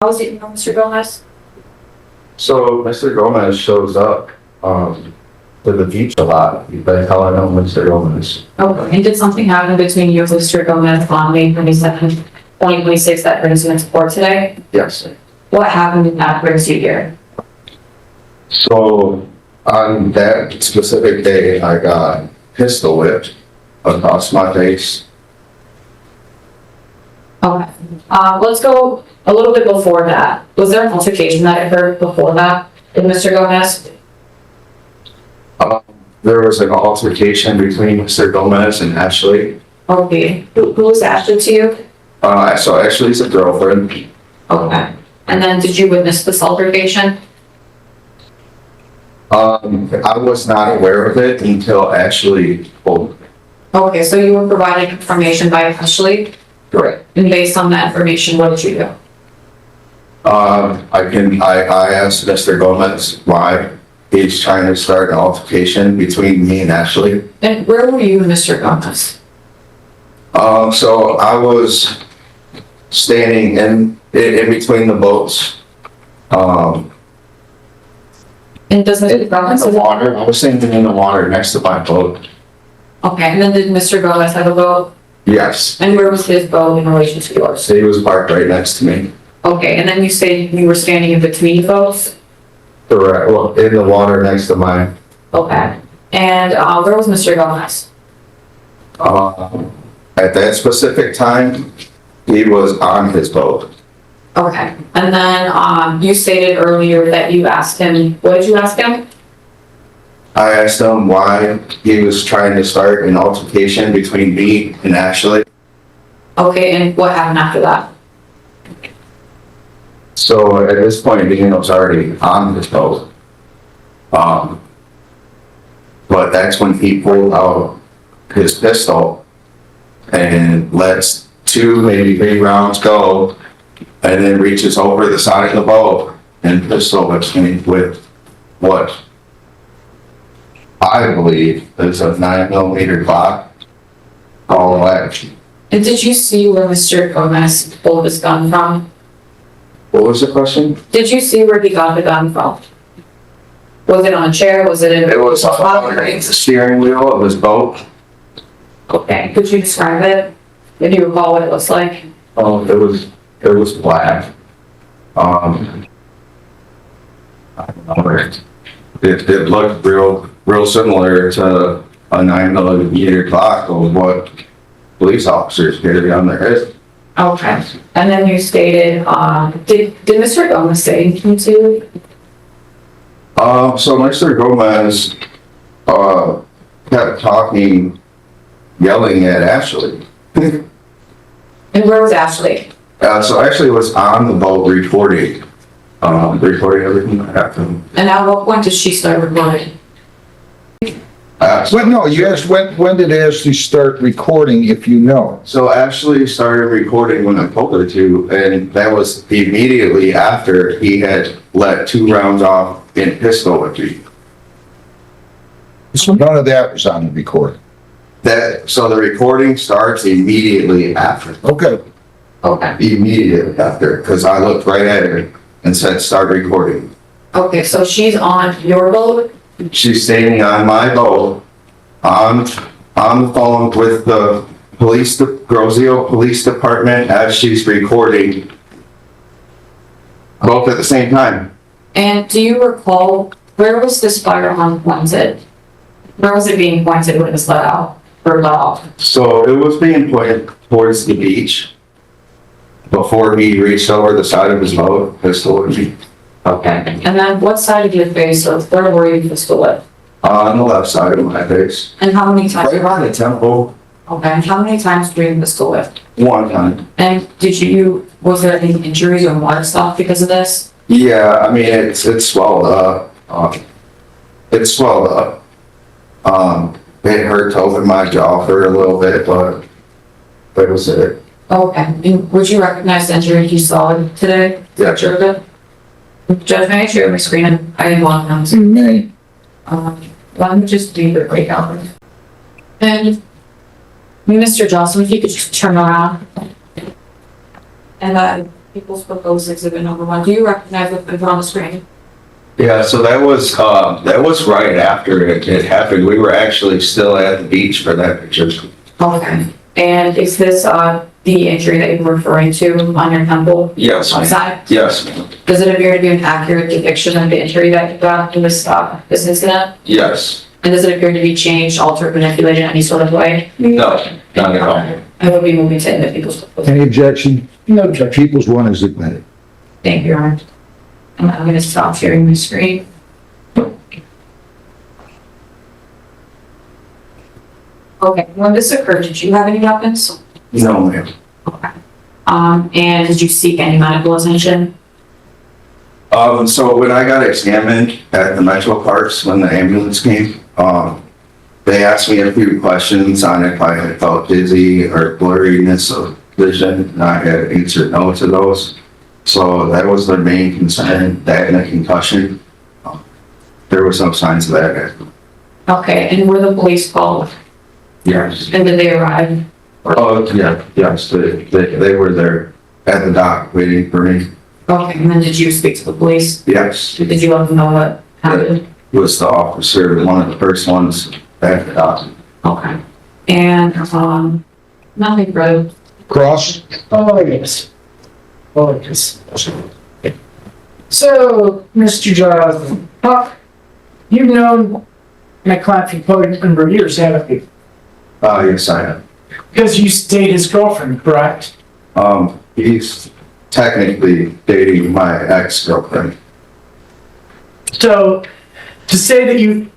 How was it, Mr. Gomez? So Mr. Gomez shows up to the beach a lot. That's how I know Mr. Gomez. Okay, and did something happen between you and Mr. Gomez on May 27th, 2026 that brings you into court today? Yes. What happened that brings you here? So on that specific day, I got pistol whipped across my face. Okay, let's go a little bit before that. Was there an altercation that occurred before that with Mr. Gomez? There was an altercation between Mr. Gomez and Ashley. Okay, who was Ashley to you? So Ashley's a girlfriend. Okay, and then did you witness this altercation? I was not aware of it until Ashley told me. Okay, so you were provided information by Ashley, Correct. and based on that information, what did you do? I asked Mr. Gomez why he's trying to start an altercation between me and Ashley. And where were you and Mr. Gomez? So I was standing in between the boats. And does Mr. Gomez In the water. I was standing in the water next to my boat. Okay, and then did Mr. Gomez have a boat? Yes. And where was his boat in relation to yours? So he was parked right next to me. Okay, and then you say you were standing in between boats? Correct. Well, in the water next to mine. Okay. And where was Mr. Gomez? At that specific time, he was on his boat. Okay. And then you stated earlier that you asked him, what did you ask him? I asked him why he was trying to start an altercation between me and Ashley. Okay, and what happened after that? So at this point, Dean was already on his boat. But that's when he pulled out his pistol and lets 2, maybe 3 rounds go, and then reaches over the side of the boat and pistol whips me with what I believe is a 9mm Glock all action. And did you see where Mr. Gomez pulled his gun from? What was the question? Did you see where he got the gun from? Was it on a chair? Was it in? It was underneath the steering wheel of his boat. Okay, could you describe it? If you recall what it looks like? Oh, it was black. I don't know. It looked real similar to a 9mm Glock of what police officers carry on their head. Okay, and then you stated, did Mr. Gomez say anything to you? So Mr. Gomez, kept talking, yelling at Ashley. And where was Ashley? So Ashley was on the boat recording everything that happened. And at what point did she start recording? Well, no, you asked when did Ashley start recording, if you know? So Ashley started recording when I told her to, and that was immediately after he had let 2 rounds off in pistol whip me. So none of that was on the recording. So the recording starts immediately after. Okay. Okay. Immediately after, because I looked right at her and said, "Start recording." Okay, so she's on your boat? She's standing on my boat, on the phone with the Grosio Police Department as she's recording, both at the same time. And do you recall, where was this firearm pointed? Where was it being pointed when it was let out, or let off? So it was being pointed towards the beach before he reached over the side of his boat, pistol whipped me. Okay, and then what side of your face, or where were you pistol whipped? On the left side of my face. And how many times? Right on the temple, Okay, and how many times were you pistol whipped? 1 time. And was there any injuries or more stuff because of this? Yeah, I mean, it's swelled up. It swelled up. It hurt over my jaw for a little bit, but that was it. Okay, and would you recognize the injury you saw today? Yeah, Sure of it? Judge, may I share my screen? I didn't want them to. May. Let me just do the breakout. And Mr. Johnson, if you could just turn around. And People's Proposed Exhibit number 1. Do you recognize what's been on the screen? Yeah, so that was right after it happened. We were actually still at the beach for that picture. Okay. And is this, the injury that you're referring to on your temple? Yes, ma'am. Outside? Yes, ma'am. Does it appear to be an accurate depiction of the injury that you got in this incident? Yes. And does it appear to be changed, altered, manipulated in any sort of way? No, not at all. I will be moving to admit People's Proposed. Any objection? No objection. People's one is admitted. Thank you, Your Honor. And I'm gonna stop sharing my screen. Okay, when this occurred, did you have any weapons? No, ma'am. Okay. And did you seek any medical attention? So when I got examined at the Metro Parks, when the ambulance came, they asked me a few questions on if I had felt dizzy or blurriness of vision, and I had answered no to those. So that was their main concern, that and a concussion. There was no signs of that. Okay, and were the police called? Yes. And did they arrive? Oh, yeah, yes, they were there at the dock waiting for me. Okay, and then did you speak to the police? Yes, Did you let them know what happened? was the officer, one of the first ones at the dock. Okay. And, nothing further. Cross? Oh, yes. Oh, yes. So, Mr. Jonathan, you've known my client for quite a number of years, haven't you? Yes, I have. Because you dated his girlfriend, correct? He's technically dating my ex-girlfriend. So, to say that you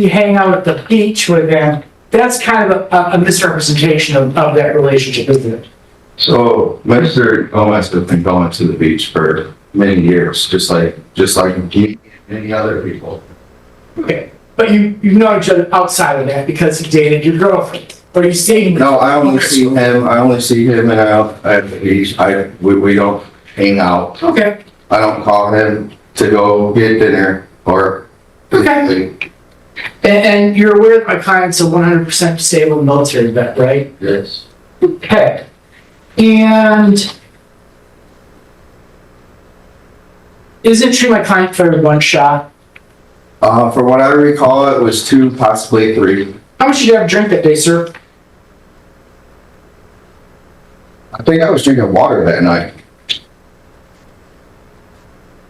hang out at the beach with them, that's kind of a misrepresentation of that relationship, isn't it? So Mr. Gomez has been going to the beach for many years, just like many other people. Okay. But you've known each other outside of that because he dated your girlfriend, or he's dating. No, I only see him and out at the beach. We don't hang out. Okay. I don't call him to go get dinner or Okay. And you're aware that my client's a 100% disabled military vet, right? Yes. Okay. And is it true my client fired one shot? For what I recall, it was 2, possibly 3. How much did you have to drink that day, sir? I think I was drinking water that night.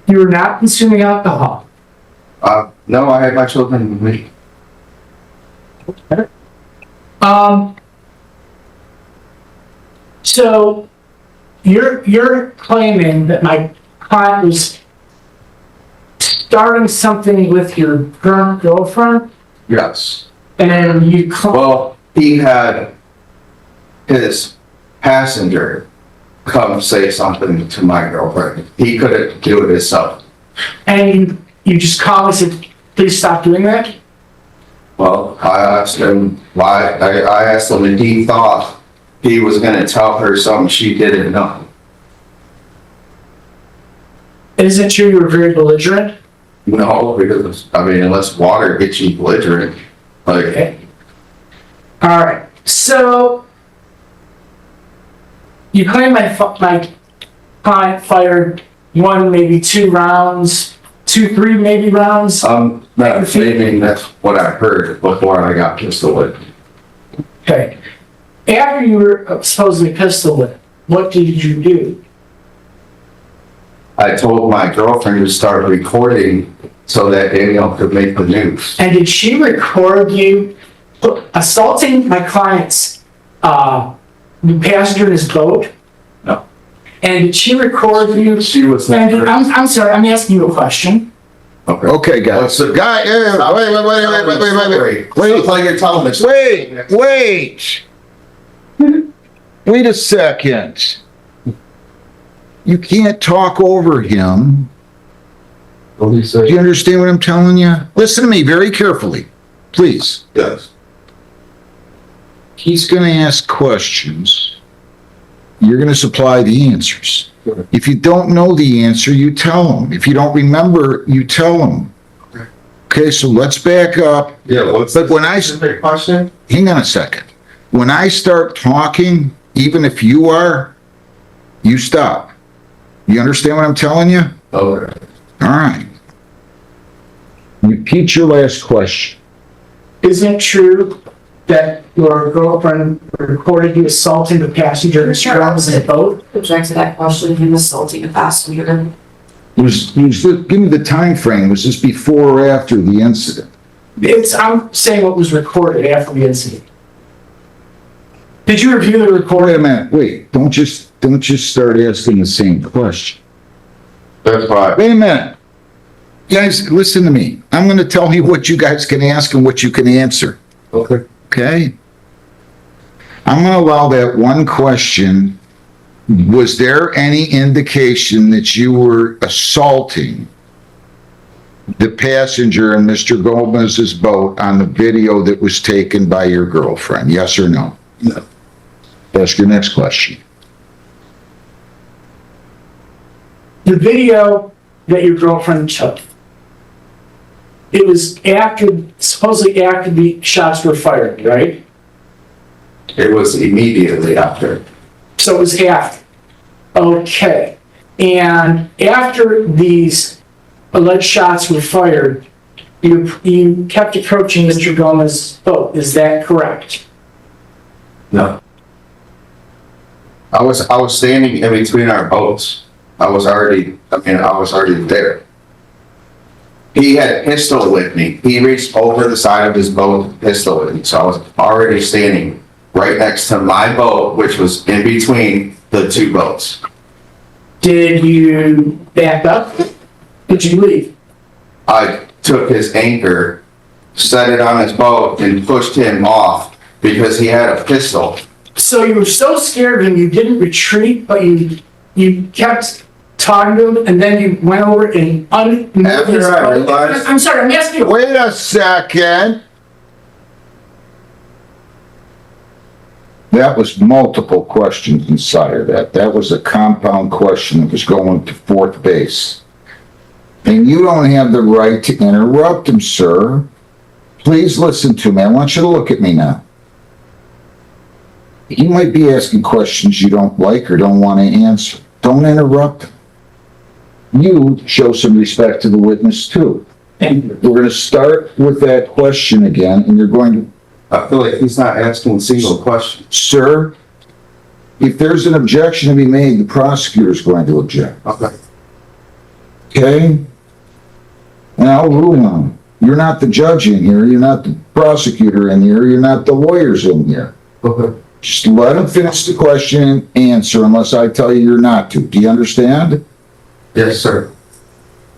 You were not consuming alcohol. No, I had my children with me. So you're claiming that my client was starting something with your current girlfriend, Yes. and you Well, he had his passenger come say something to my girlfriend. He couldn't do it himself. and you just called and said, please stop doing that? Well, I asked him why, I asked him if he thought he was gonna tell her something she didn't know. Isn't it true you were very belligerent? No, because, I mean, unless water gets you belligerent, like, Okay. All right. So you claim my client fired 1, maybe 2 rounds, 2, 3 maybe rounds. I'm not claiming that's what I heard before I got pistol whipped. Okay. After you were supposedly pistol whipped, what did you do? I told my girlfriend to start recording so that Danielle could make the news. And did she record you assaulting my client's passenger in his boat? No. And did she record you? She was And not. I'm sorry, I'm asking you a question. Okay. Okay, guys. Wait. Sounds like you're telling us. Wait a second. You can't talk over him. What do you Do say? you understand what I'm telling you? Listen to me very carefully, please. Yes. He's gonna ask questions. You're gonna supply the answers. If you don't know the answer, you tell him. If you don't remember, you tell him. Okay, so let's back up. Yeah, what's But when I- specific question? Hang on a second. When I start talking, even if you are, you stop. You understand what I'm telling you? Okay. All right. Repeat your last question. Isn't it true that your girlfriend recorded you assaulting the passenger and she was in a boat? Object to that question, him assaulting a passenger. Give me the time frame. Was this before or after the incident? I'm saying what was recorded after the incident. Did you review the Wait a recording? minute, wait, don't just start asking the same question. That's why. Wait a minute. Guys, listen to me. I'm gonna tell you what you guys can ask and what you can answer, Okay. okay? I'm gonna allow that one question. Was there any indication that you were assaulting the passenger in Mr. Gomez's boat on the video that was taken by your girlfriend? Yes or no? No. Ask your next question. The video that your girlfriend took, it was supposedly after the shots were fired, right? It was immediately after. So it was after. Okay. And after these alleged shots were fired, you kept approaching Mr. Gomez's boat. Is that correct? No. I was standing in between our boats. I was already there. He had a pistol with me. He reached over the side of his boat, with a pistol with me. So I was already standing right next to my boat, which was in between the two boats. Did you back up? Did you leave? I took his anchor, set it on his boat, and pushed him off because he had a pistol. So you were so scared and you didn't retreat, but you kept talking to him, and then you went over and unmoved his After I boat. realized- I'm sorry, I'm asking you. Wait a second. That was multiple questions inside of that. That was a compound question that was going to fourth base. And you don't have the right to interrupt him, sir. Please listen to me. I want you to look at me now. He might be asking questions you don't like or don't want to answer. Don't interrupt him. You show some respect to the witness too. Thank you. We're going to start with that question again, and you're going to, I feel like he's not asking a single question. sir, if there's an objection to be made, the prosecutor is going to object, Okay. okay? And I'll rule on it. You're not the judge in here, you're not the prosecutor in here, you're not the lawyers in here. Okay. Just let him finish the question and answer unless I tell you you're not to. Do you understand? Yes, sir.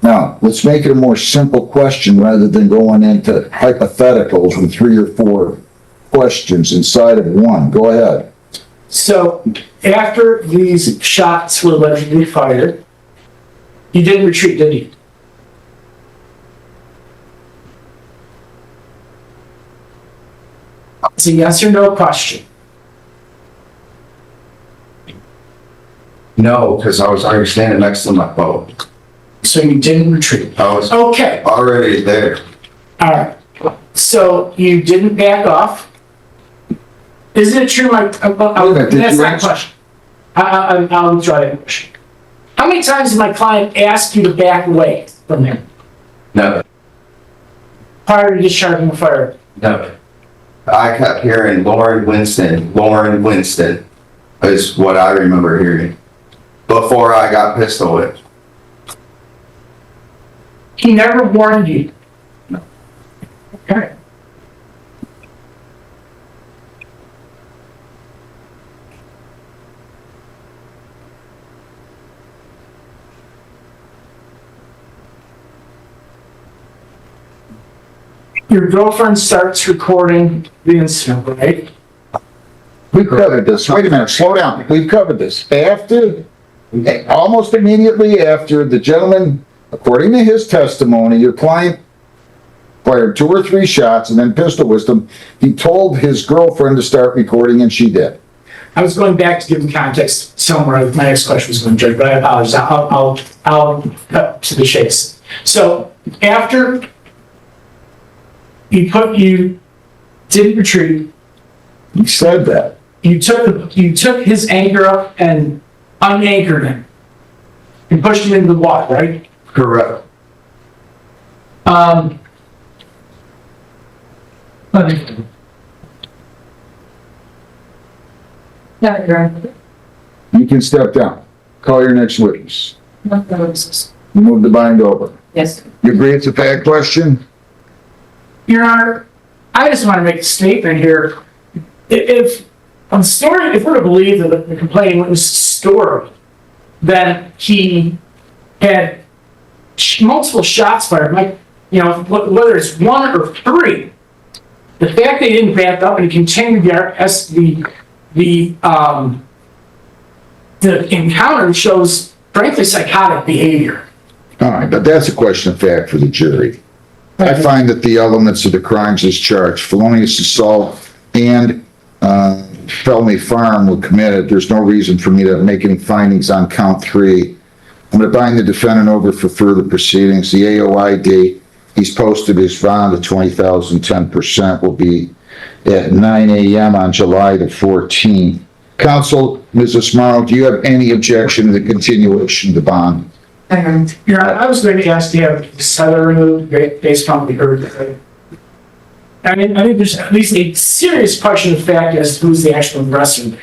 Now, let's make it a more simple question rather than going into hypotheticals with 3 or 4 questions inside of one. Go ahead. So after these shots were allegedly fired, you didn't retreat, did you? It's a yes or no question. No, because I was already standing next to my boat. So you didn't retreat. I was Okay, already there. all right. So you didn't back off. Isn't it true, Mike? Wait a minute, did That's you not a answer? question. I'll withdraw that question. How many times did my client ask you to back away from him No, prior to discharging the fire? no. I kept hearing Lauren Winston is what I remember hearing before I got pistol whipped. He never warned you? No. Okay. Your girlfriend starts recording the incident, right? We've covered this. Wait a minute, slow down. We've covered this. Almost immediately after the gentleman, according to his testimony, your client fired 2 or 3 shots and then pistol whipped him. He told his girlfriend to start recording and she did. I was going back to give the context somewhere. My next question was going to judge, but I apologize. I'll cut to the chase. So after you didn't retreat, He said that. you took his anchor up and unanchored him. and pushed him into the water, right? Correct. No, you're right. You can step down. Call your next witness. No, no, it's- Move the bind over. Yes. You agree it's a fact question? Your Honor, I just want to make a statement here. If we're to believe that the complaining witness' story, that he had multiple shots fired, like, you know, whether it's one or three, the fact they didn't back up and continued the encounter shows, frankly, psychotic behavior. All right, but that's a question of fact for the jury. I find that the elements of the crimes as charged, felonious assault and felony firearm were committed. There's no reason for me to make any findings on count 3. I'm going to bind the defendant over for further proceedings. The AOI date he's posted his bond of $20,000, 10% will be at 9 a.m. on July the 14th. Counsel, Mrs. Morrow, do you have any objection to the continuation of the bond? Your Honor, I was going to ask to have the seller removed based on what we heard today. I mean, I think there's at least a serious question of fact as to who's the actual aggressor.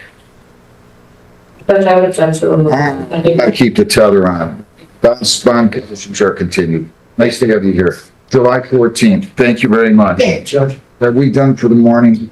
But I would object to remove. I think I keep the tether on. Bond conditions are continued. Nice to have you here. July 14th. Thank you very much. Thank you, Judge. Are we done for the morning?